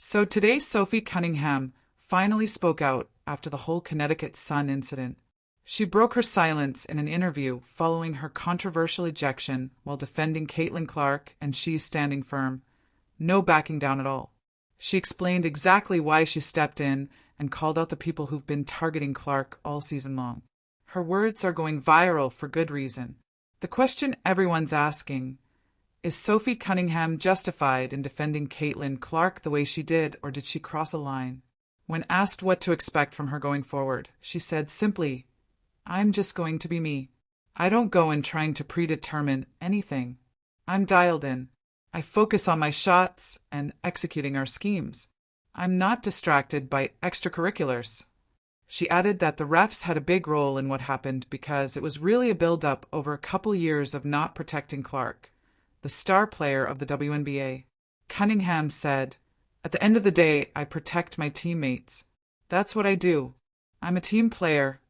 So today, Sophie Cunningham finally spoke out after the whole Connecticut Sun incident. She broke her silence in an interview following her controversial ejection while defending Caitlinclark, and she's standing firm. No backing down at all. She explained exactly why she stepped in and called out the people who've been targeting Clark all season long. Her words are going viral for good reason. The question everyone's asking: is Sophie Cunningham justified in defending Caitlinclark the way she did, or did she cross a line? When asked what to expect from her going forward, she said simply, "I'm just going to be me. I don't go in trying to predetermine anything. I'm dialed in. I focus on my shots and executing our schemes. I'm not distracted by extracurriculars." She added that the refs had a big role in what happened because it was really a build-up over a couple years of not protecting Clark, the star player of the WNBA. Cunningham said, "At the end of the day, I protect my teammates. That's what I do. I'm a team player."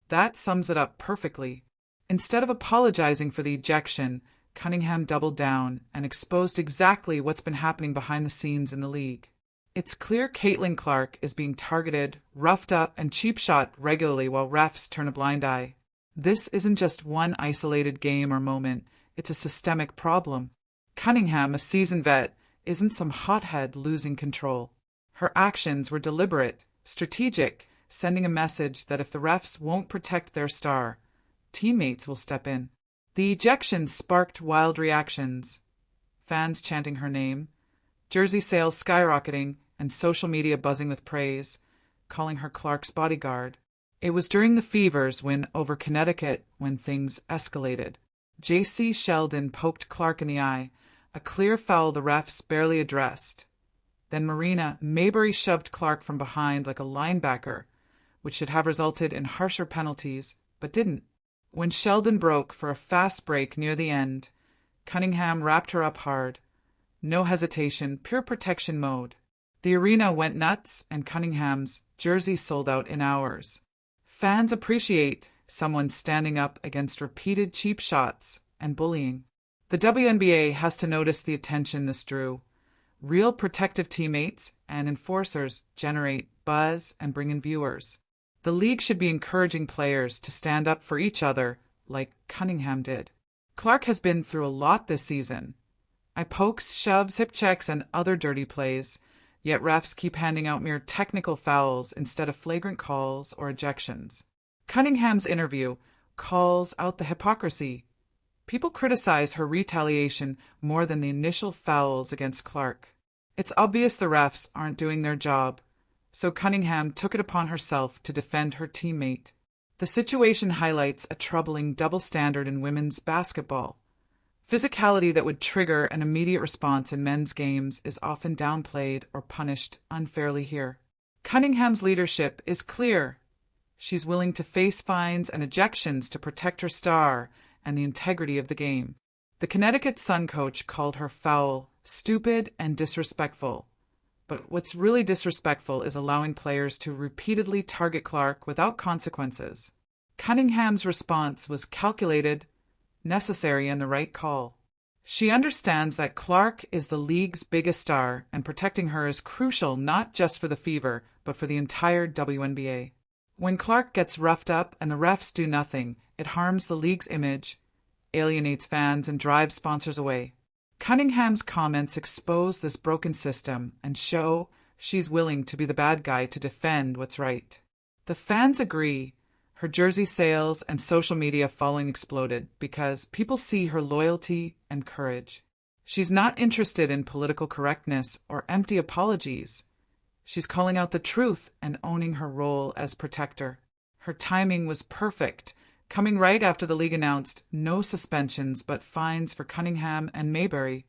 That sums it up perfectly. Instead of apologizing for the ejection, Cunningham doubled down and exposed exactly what's been happening behind the scenes in the league. It's clear Caitlinclark is being targeted, roughed up, and cheap shot regularly while refs turn a blind eye. This isn't just one isolated game or moment. It's a systemic problem. Cunningham, a seasoned vet, isn't some hothead losing control. Her actions were deliberate, strategic, sending a message that if the refs won't protect their star, teammates will step in. The ejection sparked wild reactions. Fans chanting her name, jersey sales skyrocketing, and social media buzzing with praise, calling her Clark's bodyguard. It was during the Fever's win over Connecticut when things escalated. J.C. Sheldon poked Clark in the eye, a clear foul the refs barely addressed. Then marinamabrey shoved Clark from behind like a linebacker, which should have resulted in harsher penalties, but didn't. When Sheldon broke for a fast break near the end, Cunningham wrapped her up hard. No hesitation, pure protection mode. The arena went nuts, and Cunningham's jersey sold out in hours. Fans appreciate someone standing up against repeated cheap shots and bullying. The WNBA has to notice the attention this drew. Real protective teammates and enforcers generate buzz and bring in viewers. The league should be encouraging players to stand up for each other like Cunningham did. Clark has been through a lot this season. Eye pokes, shoves, hip checks, and other dirty plays, yet refs keep handing out mere technical fouls instead of flagrant calls or ejections. Cunningham's interview calls out the hypocrisy. People criticize her retaliation more than the initial fouls against Clark. It's obvious the refs aren't doing their job, so Cunningham took it upon herself to defend her teammate. The situation highlights a troubling double standard in women's basketball. Physicality that would trigger an immediate response in men's games is often downplayed or punished unfairly here. Cunningham's leadership is clear. She's willing to face fines and ejections to protect her star and the integrity of the game. The Connecticut Sun coach called her foul, stupid, and disrespectful. But what's really disrespectful is allowing players to repeatedly target Clark without consequences. Cunningham's response was calculated, necessary, and the right call. She understands that Clark is the league's biggest star, and protecting her is crucial not just for the Fever, but for the entire WNBA. When Clark gets roughed up and the refs do nothing, it harms the league's image, alienates fans, and drives sponsors away. Cunningham's comments expose this broken system and show she's willing to be the bad guy to defend what's right. The fans agree. Her jersey sales and social media following exploded because people see her loyalty and courage. She's not interested in political correctness or empty apologies. She's calling out the truth and owning her role as protector. Her timing was perfect, coming right after the league announced no suspensions but fines for Cunningham and Mabrey,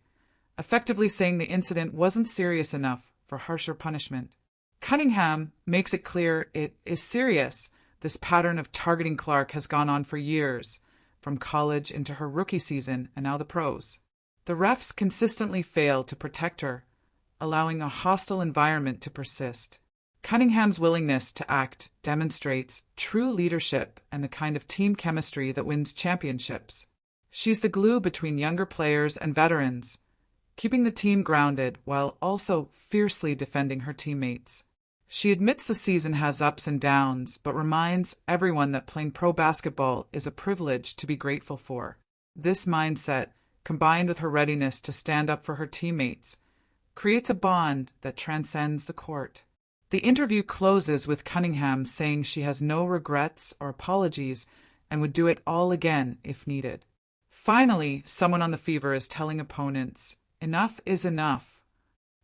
effectively saying the incident wasn't serious enough for harsher punishment. Cunningham makes it clear it is serious. This pattern of targeting Clark has gone on for years, from college into her rookie season and now the pros. The refs consistently fail to protect her, allowing a hostile environment to persist. Cunningham's willingness to act demonstrates true leadership and the kind of team chemistry that wins championships. She's the glue between younger players and veterans, keeping the team grounded while also fiercely defending her teammates. She admits the season has ups and downs, but reminds everyone that playing pro basketball is a privilege to be grateful for. This mindset, combined with her readiness to stand up for her teammates, creates a bond that transcends the court. The interview closes with Cunningham saying she has no regrets or apologies and would do it all again if needed. Finally, someone on the Fever is telling opponents, enough is enough.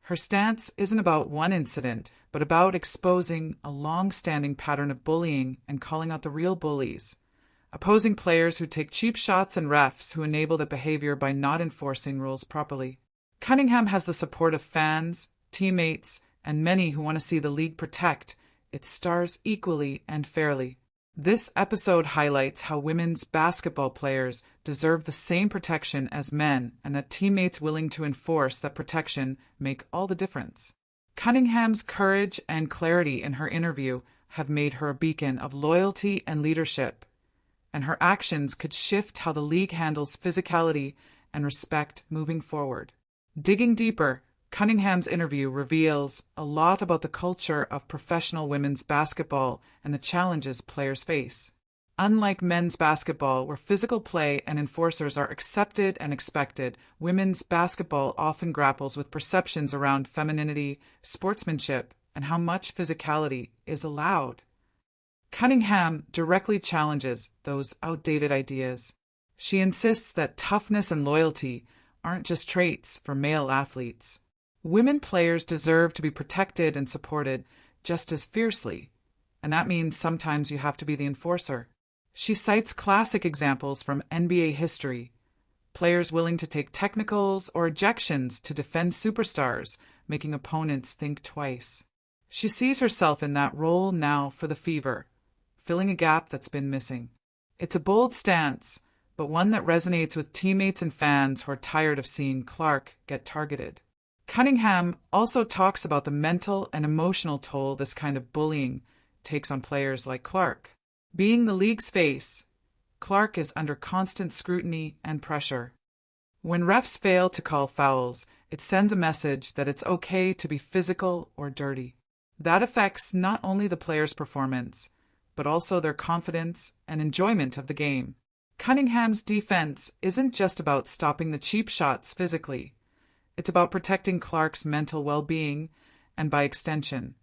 Her stance isn't about one incident, but about exposing a long-standing pattern of bullying and calling out the real bullies, opposing players who take cheap shots and refs who enable the behavior by not enforcing rules properly. Cunningham has the support of fans, teammates, and many who want to see the league protect its stars equally and fairly. This episode highlights how women's basketball players deserve the same protection as men and that teammates willing to enforce that protection make all the difference. Cunningham's courage and clarity in her interview have made her a beacon of loyalty and leadership, and her actions could shift how the league handles physicality and respect moving forward. Digging deeper, Cunningham's interview reveals a lot about the culture of professional women's basketball and the challenges players face. Unlike men's basketball, where physical play and enforcers are accepted and expected, women's basketball often grapples with perceptions around femininity, sportsmanship, and how much physicality is allowed. Cunningham directly challenges those outdated ideas. She insists that toughness and loyalty aren't just traits for male athletes. Women players deserve to be protected and supported just as fiercely, and that means sometimes you have to be the enforcer. She cites classic examples from NBA history, players willing to take technicals or ejections to defend superstars, making opponents think twice. She sees herself in that role now for the Fever, filling a gap that's been missing. It's a bold stance, but one that resonates with teammates and fans who are tired of seeing Clark get targeted. Cunningham also talks about the mental and emotional toll this kind of bullying takes on players like Clark. Being the league's face, Clark is under constant scrutiny and pressure. When refs fail to call fouls, it sends a message that it's okay to be physical or dirty. That affects not only the player's performance, but also their confidence and enjoyment of the game. Cunningham's defense isn't just about stopping the cheap shots physically. It's about protecting Clark's mental well-being and, by extension,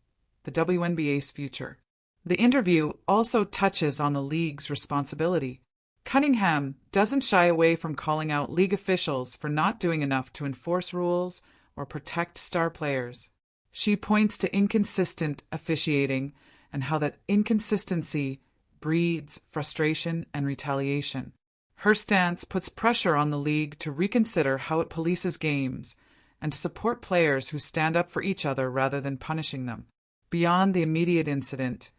the WNBA's future. The interview also touches on the league's responsibility. Cunningham doesn't shy away from calling out league officials for not doing enough to enforce rules or protect star players. She points to inconsistent officiating and how that inconsistency breeds frustration and retaliation. Her stance puts pressure on the league to reconsider how it polices games and to support players who stand up for each other rather than punishing them. Beyond the immediate incident,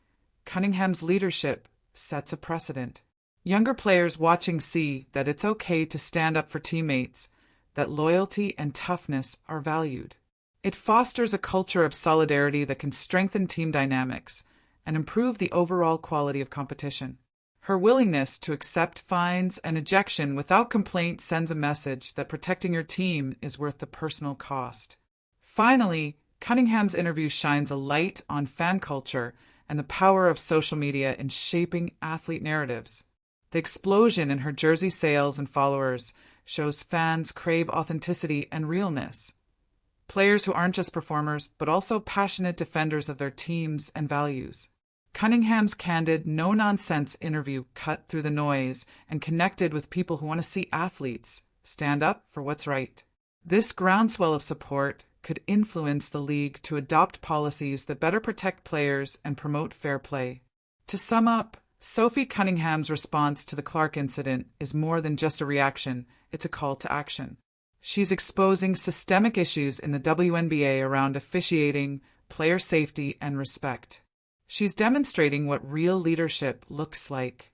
Cunningham's leadership sets a precedent. Younger players watching see that it's okay to stand up for teammates, that loyalty and toughness are valued. It fosters a culture of solidarity that can strengthen team dynamics and improve the overall quality of competition. Her willingness to accept fines and ejection without complaint sends a message that protecting your team is worth the personal cost. Finally, Cunningham's interview shines a light on fan culture and the power of social media in shaping athlete narratives. The explosion in her jersey sales and followers shows fans crave authenticity and realness. Players who aren't just performers, but also passionate defenders of their teams and values. Cunningham's candid, no-nonsense interview cut through the noise and connected with people who want to see athletes stand up for what's right. This groundswell of support could influence the league to adopt policies that better protect players and promote fair play. To sum up, Sophie Cunningham's response to the Clark incident is more than just a reaction, it's a call to action. She's exposing systemic issues in the WNBA around officiating, player safety, and respect. She's demonstrating what real leadership looks like,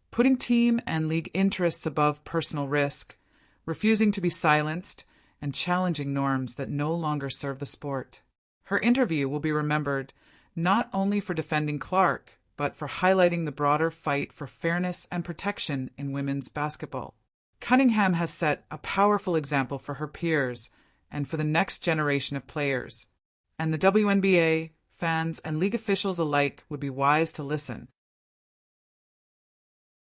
putting team and league interests above personal risk, refusing to be silenced, and challenging norms that no longer serve the sport. Her interview will be remembered not only for defending Clark, but for highlighting the broader fight for fairness and protection in women's basketball. Cunningham has set a powerful example for her peers and for the next generation of players. And the WNBA, fans, and league officials alike would be wise to listen.